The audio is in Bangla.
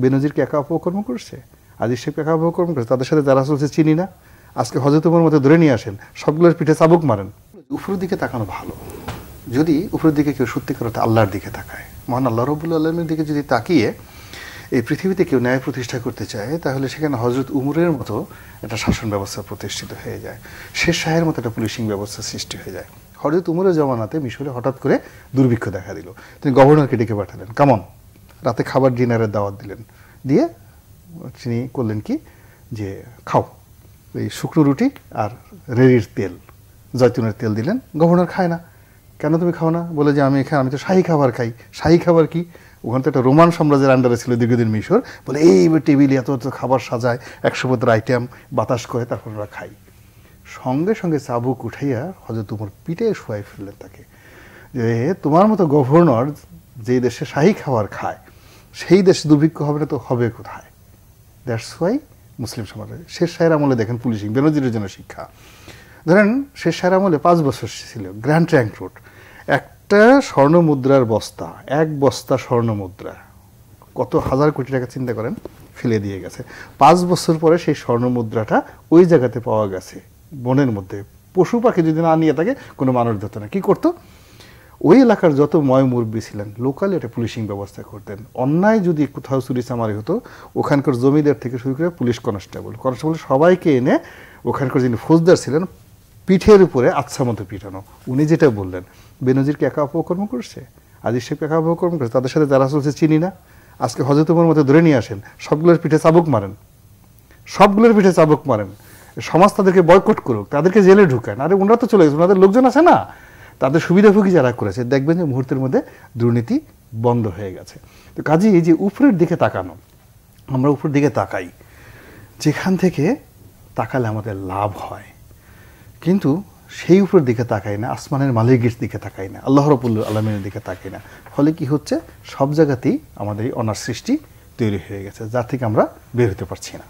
বেনজিরকে একা অপকর্ম করছে, আজিজ সাহেবকে একা অপকর্ম করছে, তাদের সাথে যারা চলছে চিনি না, আজকে হযরত ওমর মতো ধরে নিয়ে আসেন, সবগুলোর পিঠে চাবুক মারেন। উপরের দিকে তাকানো ভালো, যদি উপরের দিকে কেউ সত্যিকার অর্থে আল্লাহর দিকে তাকায়, মহান আল্লাহ রাব্বুল আলামিনের দিকে যদি তাকিয়ে এই পৃথিবীতে কেউ ন্যায় প্রতিষ্ঠা করতে চায়, তাহলে সেখানে হযরত উমরের মতো একটা শাসন ব্যবস্থা প্রতিষ্ঠিত হয়ে যায়, শের শাহের মতো একটা পুলিশিং ব্যবস্থা সৃষ্টি হয়ে যায়। হযরত উমরের জমানাতে মিশরে হঠাৎ করে দুর্ভিক্ষ দেখা দিল, তিনি গভর্নরকে ডেকে পাঠালেন, কামন, রাতে খাবার ডিনারের দাওয়াত দিলেন, দিয়ে তিনি করলেন কি যে খাও, এই শুকনো রুটি আর রেড়ির তেল, জয়তুনের তেল দিলেন। গভর্নর খায় না। কেন তুমি খাও না? বলে যে আমি আমি তো শাহী খাবার খাই। শাহী খাবার কি? ওখানে তো একটা রোমান সাম্রাজ্যের আন্ডারে ছিল দীর্ঘদিন মিশর। বলে এই টেবিলে এত এত খাবার সাজায়, 100 আইটেম বাতাস করে, তারপর ওরা খাই। সঙ্গে সঙ্গে চাবুক উঠাইয়া হযরত উমর পিঠে শোয়াই ফেললেন তাকে, যে তোমার মতো গভর্নর যে দেশে শাহী খাবার খায়, সেই দেশে দুর্ভিক্ষ হবে না তো হবে কোথায়? দ্যাটস ওয়াই মুসলিম সমাজে শের শাহের আমলে দেখেন পুলিশিং, বেনজিরের জন্য শিক্ষা। ধরেন শের শাহের আমলে 5 বছর ছিল গ্র্যান্ড ট্র্যাঙ্ক রোড, একটা স্বর্ণ মুদ্রার বস্তা, 1 বস্তা স্বর্ণ মুদ্রা, কত হাজার কোটি টাকা চিন্তা করেন, ফেলে দিয়ে গেছে। 5 বছর পরে সেই স্বর্ণ মুদ্রাটা ওই জায়গাতে পাওয়া গেছে বনের মধ্যে। পশু পাখি যদি না নিয়ে থাকে কোনো মানুষ ধরত না। কি করতো? ওই এলাকার যত ময় মুরব্বী ছিলেন লোকালি একটা পুলিশিং ব্যবস্থা করতেন। অন্যায় যদি কোথাও চুরি চামারি হতো, ওখানকার জমিদার থেকে শুরু করে পুলিশ কনস্টেবল সবাইকে এনে ওখানকার যিনি ফৌজদার ছিলেন পিঠের উপরে আচ্ছা মতো পিটানো। উনি যেটা বললেন, বেনজিরকে একা অপকর্ম করছে, আজিজ সাহেবকে একা অপকর্ম করছে, তাদের সাথে যারা চলছে চিনি না, আজকে হযরত ওমর মতো ধরে নিয়ে আসেন, সবগুলোর পিঠে চাবুক মারেন, সবগুলোর পিঠে চাবুক মারেন, সমাজ তাদেরকে বয়কট করুক, তাদেরকে জেলে ঢুকান। আরে ওনারা তো চলে গেছে, ওনাদের লোকজন আছে না, তাদের সুবিধাভোগী যারা করেছে, দেখবেন যে মুহূর্তের মধ্যে দুর্নীতি বন্ধ হয়ে গেছে। তো কাজেই এই যে উপরের দিকে তাকানো, আমরা উপরের দিকে তাকাই, যেখান থেকে তাকালে আমাদের লাভ হয়, কিন্তু সেই উপরের দিকে তাকাই না, আসমানের মালিকের দিকে তাকাই না, আল্লাহ রাব্বুল আলামিনের দিকে তাকাই না। ফলে কি হচ্ছে, সব জায়গাতেই আমাদের এই অনার সৃষ্টি তৈরি হয়ে গেছে, যা থেকে আমরা বের হতে পারছি না।